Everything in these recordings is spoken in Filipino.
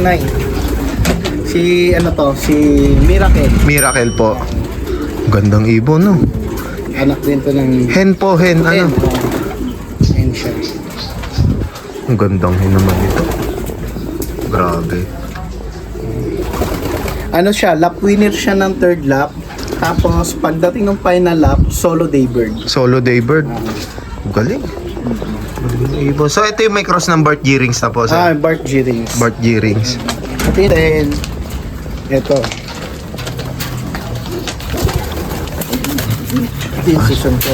tunay. Si ano to, si Miracle. Miracle po. Gandang ibon, no? Anak din to ng Hen po, hen. Ano? Hen siya. Ang gandang hen naman ito. Grabe. Ano siya, lap winner siya ng third lap. Tapos pagdating ng final lap, solo daybird. Solo daybird. Galing. Ibon. So ito yung may cross ng Bart G rings na po sa Bart G rings. Bart G rings. At then, ito. Ito yung season ko.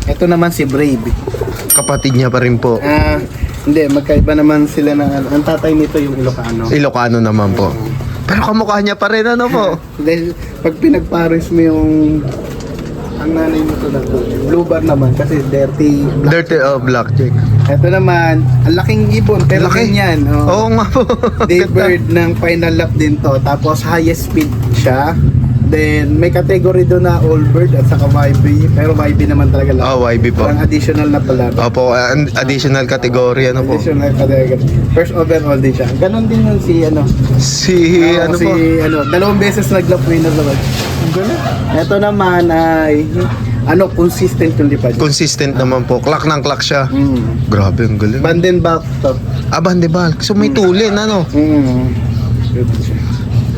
Ito naman si Brave. Kapatid niya pa rin po. Hindi, magkaiba naman sila ng ano. Ang tatay nito yung Ilocano. Ilocano naman po. Pero kamukha niya pa rin, ano po? Dahil pag pinagpares mo yung ang nanay mo to na to, blue bar naman kasi dirty black. Dirty black check. Ito naman, ang laking ibon pero Laki. ganyan. Oo nga po. Daybird ng final lap din to. Tapos highest speed siya. Then may category doon na all bird at saka YB. Pero YB naman talaga lang. Oh, YB po. Parang additional na pala. Opo, additional category, ano po? Additional category. First overall din siya. Ganon din yun si ano. Si, ano si, po? Dalawang beses nag-lap winner naman. Ito naman ay consistent yung lipad. Consistent naman po. Clock ng clock siya. Grabe, ang galing. Banden back to. Bandebal. So may tulin, ano? Good siya.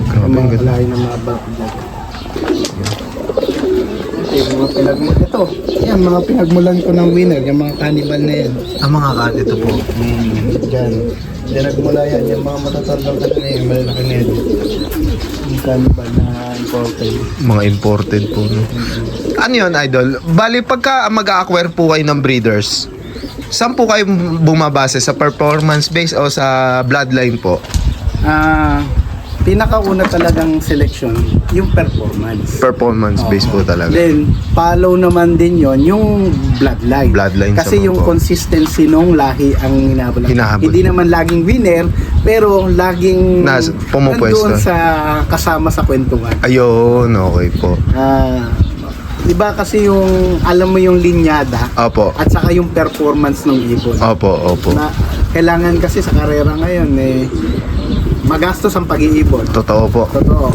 Grabe, ang Mga galing. lahi ng mga back. Ito. Yan, mga pinagmulan ko ng winner. Yung mga cannibal na yan. Ang mga kat, ito po. Diyan. Diyan nagmula yan. Yung mga matatandang ano na yan. Malalaki na yan. Yung cannibal na imported. Mga imported po, no? Ano yun, idol? Bali, pagka mag-acquire po kayo ng breeders, saan po kayo bumabase? Sa performance base o sa bloodline po? Pinakauna talagang selection, yung performance. Performance base po talaga. Then, follow naman din yon yung bloodline. Bloodline Kasi naman yung po. consistency nung lahi ang hinahabol. Hinahabol. Hindi naman laging winner, pero laging pumupwesto. nandun sa kasama sa kwentuhan. Ayun, okay po. Iba kasi yung, alam mo yung linyada, Opo. at saka yung performance ng ibon. Opo. Na, kailangan kasi sa karera ngayon, magastos ang pag-iibon. Totoo po. Totoo.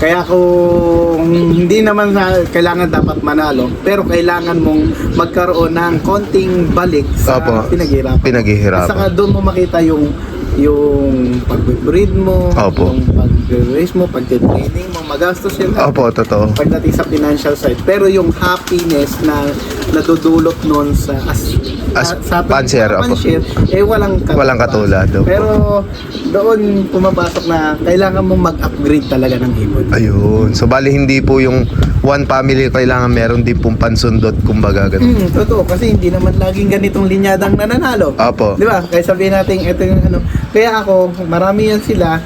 Kaya kung hindi naman kailangan dapat manalo, pero kailangan mong magkaroon ng konting balik sa Opo. pinaghirapan. Pinaghihirapan. At saka doon mo makita yung pag-breed mo, Opo. yung pag-race mo, pag-training mo, magastos yun. Opo, totoo. Pagdating sa financial side. Pero yung happiness na nadudulot nun sa pansier, opo. Walang katulad, opo. Pero doon pumapasok na kailangan mong mag-upgrade talaga ng ibon. Ayun. So, bali hindi po yung one family kailangan meron din pong pansundot, kumbaga ganun. Totoo, kasi hindi naman laging ganitong linyadang nananalo. Opo. Di ba? Kaya sabihin natin, ito yung ano. Kaya ako, marami yan sila.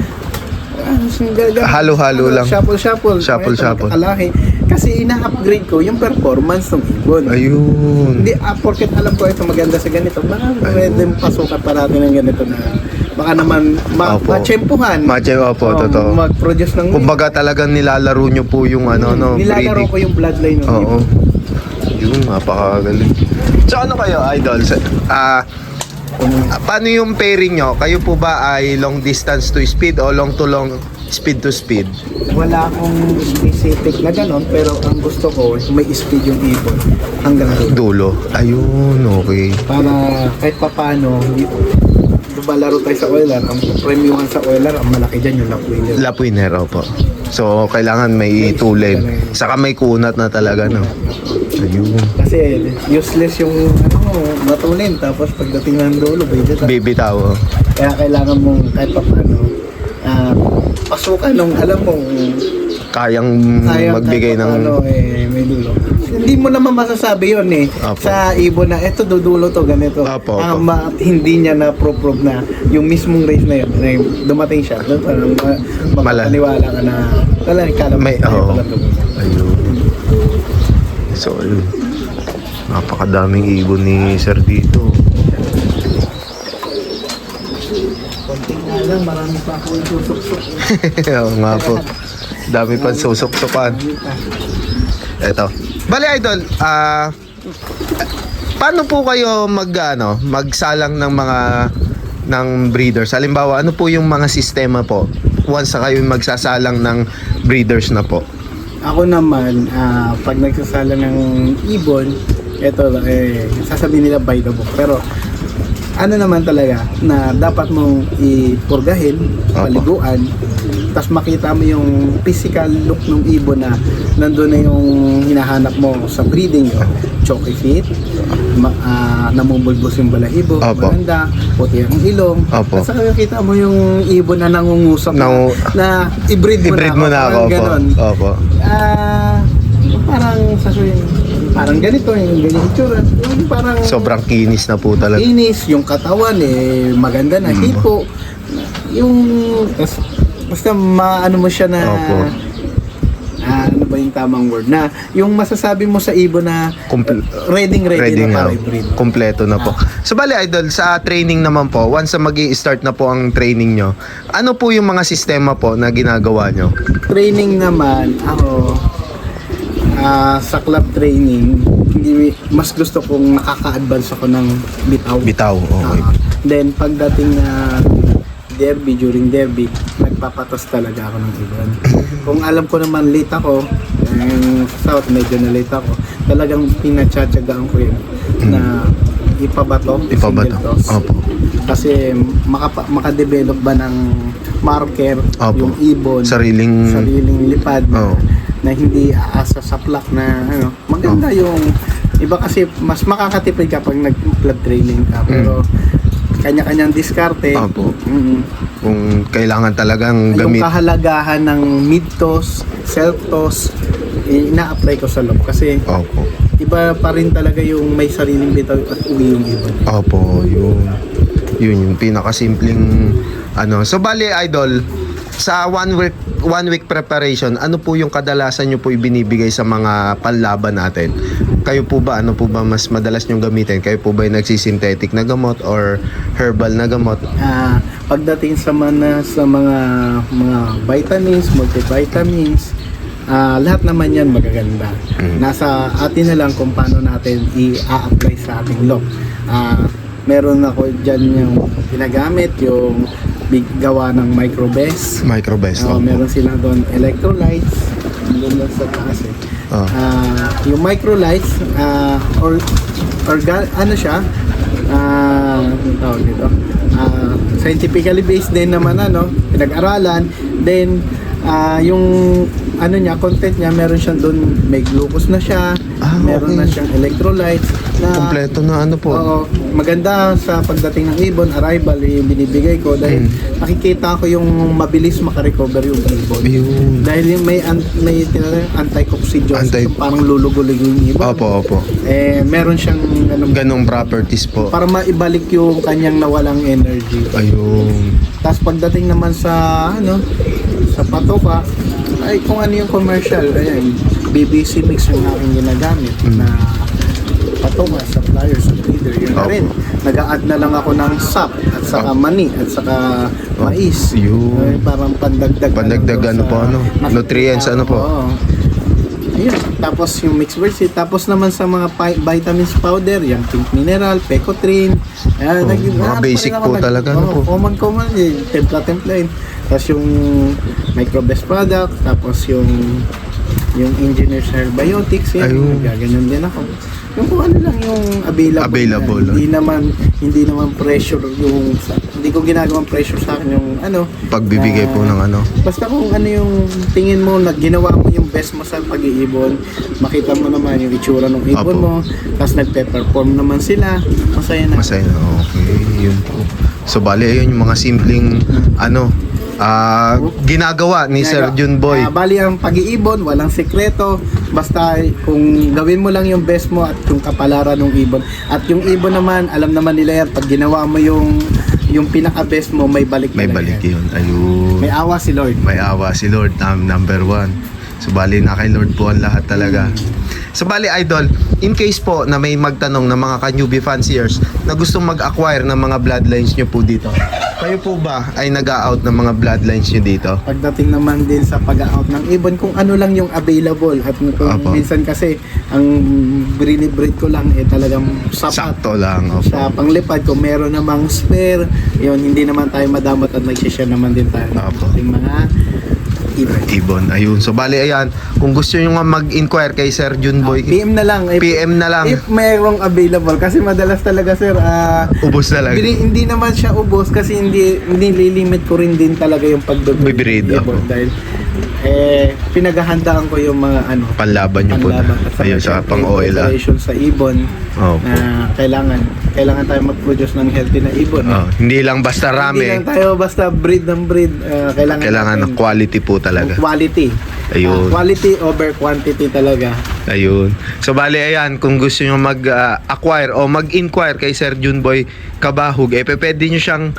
Halo-halo lang. Shuffle. Shuffle. Kalahi. Kasi ina-upgrade ko yung performance ng ibon. Ayun. Hindi, porket alam ko ito maganda sa ganito, baka pwede pasukan pa natin ng ganito na baka naman Opo. matsyempuhan. Opo, totoo. Mag-produce ng Kumbaga talagang nilalaro nyo po yung nilalaro breeding. ko yung bloodline ng Oo. ibon. Yun, napakagaling. So ano kayo, idol? Paano yung pairing nyo? Kayo po ba ay long distance to speed o long to long speed to speed? Wala akong specific na ganon, pero ang gusto ko may speed yung ibon hanggang dulo. Dulo. Ayun, okay. Para kahit papano, laro tayo sa oiler, ang premiuman sa oiler, ang malaki dyan yung lap winner. Lap winner, opo. So, kailangan may tulin. Saka may kunat na talaga, no? Ayun. Kasi useless yung matulin, tapos pagdating ng dulo, Bibitaw. kaya kailangan mong kahit papano pasukan nung alam mong Kayang magbigay ng... may dulo. Hindi mo naman masasabi yun Apo. sa ibon na eto dudulo to ganito. Apo. Hindi niya na prove na yung mismong race na yun dumating siya doon parang makapaniwala ka na talagang May, ayun. So, ayun. Napakadaming ibon ni Sir dito. konting nga lang, marami pa ako yung susuk-suk. Oo nga po. Dami pang susok-sukan. Eto. Bali, idol, paano po kayo magsalang ng mga ng breeders? Halimbawa, ano po yung mga sistema po once na kayo magsasalang ng breeders na po? Ako naman, pag nagsasala ng ibon, eto, sasabihin nila by the book. Pero, ano naman talaga, na dapat mong ipurgahin, paliguan, tapos makita mo yung physical look ng ibon na nandun na yung hinahanap mo sa breeding. Choky feet, namumulbos yung balahibo, Opo. maganda, puti ang ilong. Opo. At saka makita mo yung ibon na nangungusap na i-breed mo na ako. Opo. Ganon. Opo. Parang sasabihin, parang ganito yung ganyan itsura. Yung parang Sobrang kinis na po talaga. inis, yung katawan maganda na hipo. Yung basta maano mo siya na Opo. ano ba yung tamang word na yung masasabi mo sa ibon na ready na para i-breed. Kompleto na po. So bali idol, sa training naman po, once na magi-start na po ang training nyo, ano po yung mga sistema po na ginagawa nyo? Training naman ako sa club training, hindi mas gusto kong nakaka-advance ako ng bitaw. Bitaw, okay. Then pagdating na during derby, nagpapatos talaga ako ng ibon. Kung alam ko naman late ako, sa South medyo na late ako, talagang pinatsyatsagaan ko yun na ipabato. Ipabato. Single toss. Opo. Kasi makadevelop ba ng marker Opo. yung ibon, Sariling lipad Oo. na hindi aasa sa plak na maganda yung iba kasi mas makakatipid kapag nag-club training ka, pero kanya-kanyang diskarte. Opo. Kung kailangan talagang Yung gamit. kahalagahan ng mid-toss, self-toss, ina-apply ko sa loop kasi Opo. iba pa rin talaga yung may sariling bitaw at uwi yung ibon. Opo, yun. Yun yung pinakasimpleng ano. So bali idol, sa one week preparation, ano po yung kadalasan nyo po ibinibigay sa mga panlaban natin? Kayo po ba, ano po ba mas madalas nyong gamitin? Kayo po ba yung nagsisynthetic na gamot or herbal na gamot? Pagdating sa mga vitamins, multivitamins, lahat naman yan magaganda. Nasa atin na lang kung paano natin i-apply sa ating look. Meron ako dyan yung ginagamit, yung gawa ng microbest. Microbest. Meron sila doon electrolytes, doon lang sa taas yung microlytes, ano siya, anong tawag dito? Scientifically based din naman, pinag-aralan. Then yung ano niya, content niya, meron siyang doon, may glucose na siya, meron na siyang electrolytes na Kompleto na ano po. Oo, maganda sa pagdating ng ibon, arrival yung binibigay ko dahil nakikita ko yung mabilis makarecover yung ibon. Yun. Dahil yung may tinatawag anti-coccidiosis, yung parang lulugulig yung ibon. Opo. Meron siyang Ganong properties po. para maibalik yung kanyang nawalang energy. Ayun. Tapos pagdating naman sa sa patoka, ay kung ano yung commercial, ayan, BBC mix yung aking ginagamit na patoka sa flyers sa breeder. Yun na rin. Nag-a-add na lang ako ng sap at saka mani at saka mais. Yun. Ay, parang pandagdag ano po, nutrients, ano po. Oo. Ayun. Tapos yung mixed seed. Tapos naman sa mga vitamins powder, yung pink mineral, pecotrin. Ayan, mga basic po talaga. Common, templa yun. Tapos yung microbest product, tapos yung engineer's herbiotics, yan. Gaganyan din ako. Yung kung ano lang yung available. Hindi naman pressure hindi ko ginagawang pressure sa akin yung Pagbibigay po ng ano. Basta kung ano yung tingin mo na ginawa mo yung best mo sa pag-iibon, makita mo naman yung itsura ng ibon mo, tapos nagpe-perform naman sila, masaya na. Okay, yun po. So bali ayun yung mga simpleng ginagawa ni Sir Jun Boy. Bali ang pag-iibon, walang sekreto. Basta kung gawin mo lang yung best mo at yung kapalaran ng ibon. At yung ibon naman, alam naman nila yan, pag ginawa mo yung pinaka-best mo, may balik May balik yun. Ayun. May awa si Lord. May awa si Lord, number one. So bali na kay Lord po ang lahat talaga. So bali idol, in case po na may magtanong ng mga ka-newbie fanciers na gustong mag-acquire ng mga bloodlines nyo po dito, kayo po ba ay nag-out ng mga bloodlines nyo dito? Pagdating naman din sa pag-out ng ibon, kung ano lang yung available at kung Apo. minsan kasi ang breed ko lang talagang sapat Sakto lang. Opo. sa panglipad. Kung meron namang spare, yun, hindi naman tayo madamot at nag-share naman din tayo ng Apo. ating mga ibon. Ibon, ayun. So bali ayan, kung gusto nyo nga mag-inquire kay Sir Junboy, PM na lang. PM na lang. If mayroong available. Kasi madalas talaga, sir, Ubus na lang. hindi naman siya ubos kasi hindi lilimit ko rin din talaga yung Bibreed, ibon. Dahil pinaghahandaan ko yung mga Panlaban nyo po na. panlaban. At Ayun, sa saka pang-oil. preparation sa ibon Opo. na kailangan tayo mag-produce ng healthy na ibon. Hindi lang basta Hindi rami. lang tayo basta breed ng breed. Kailangan ng quality po talaga. Quality. Ayun. Quality over quantity talaga. Ayun. So bali ayan, kung gusto nyo mag-acquire o mag-inquire kay Sir Junboy Kabahug, pwede nyo siyang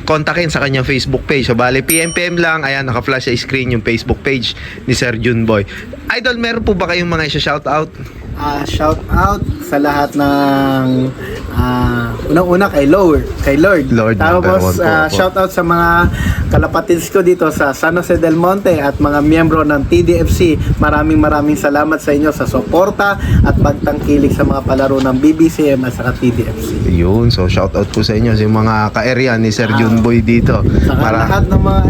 kontakin sa kanyang Facebook page. So bali PM lang, ayan, naka-flash sa screen yung Facebook page ni Sir Junboy. Idol, meron po ba kayong mga isa-shoutout? Shout out sa lahat ng unang-una kay Lord. Lord, Tapos number one po, opo. shout out sa mga kalapatids ko dito sa San Jose del Monte at mga miyembro ng TDFC. Maraming salamat sa inyo sa suporta at pagtangkilik sa mga palaro ng BBCM at sa TDFC. Ayun, so shoutout po sa inyo sa mga ka-area ni Sir Junboy dito. Saka lahat ng mga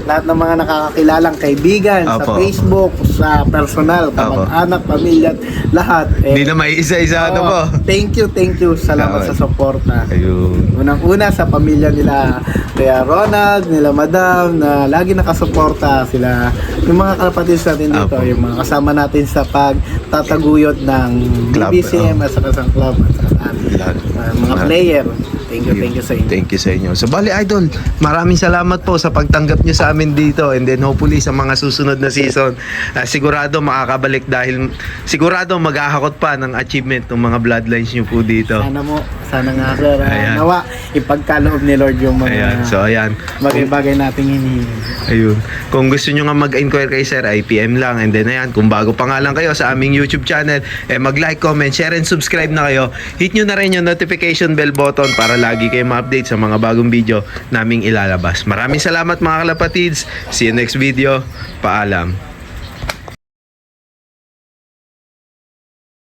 lahat ng mga nakakakilalang kaibigan sa Opo. Facebook, sa personal, kamag-anak, pamilya, lahat. Hindi na may isa-isa ano po. Thank you. Salamat Ayun. sa suporta. Ayun. Unang-una sa pamilya nila Kuya Ronald, nila Madam, na lagi nakasuporta sila. Yung mga kalapatids natin dito, Opo. yung mga kasama natin sa pagtataguyod ng Club, BBCM at saka sa club at saka sa atin. Lahat. Mga player. Thank you sa inyo. Thank you sa inyo. So bali idol, maraming salamat po sa pagtanggap nyo sa amin dito, and then hopefully sa mga susunod na season, sigurado makakabalik dahil sigurado maghahakot pa ng achievement ng mga bloodlines nyo po dito. Sana nga sir, Ayan. nawa ipagkaloob ni Lord yung mga Ayan. So ayan. bagay-bagay nating hinihingi. Ayun. Kung gusto nyo nga mag-inquire kay Sir, ay PM lang. And then ayan, kung bago pa nga lang kayo sa aming YouTube channel, mag-like, comment, share, and subscribe na kayo. Hit nyo na rin yung notification bell button para lagi kayo ma-update sa mga bagong video naming ilalabas. Maraming salamat mga kalapatids. See you next video. Paalam.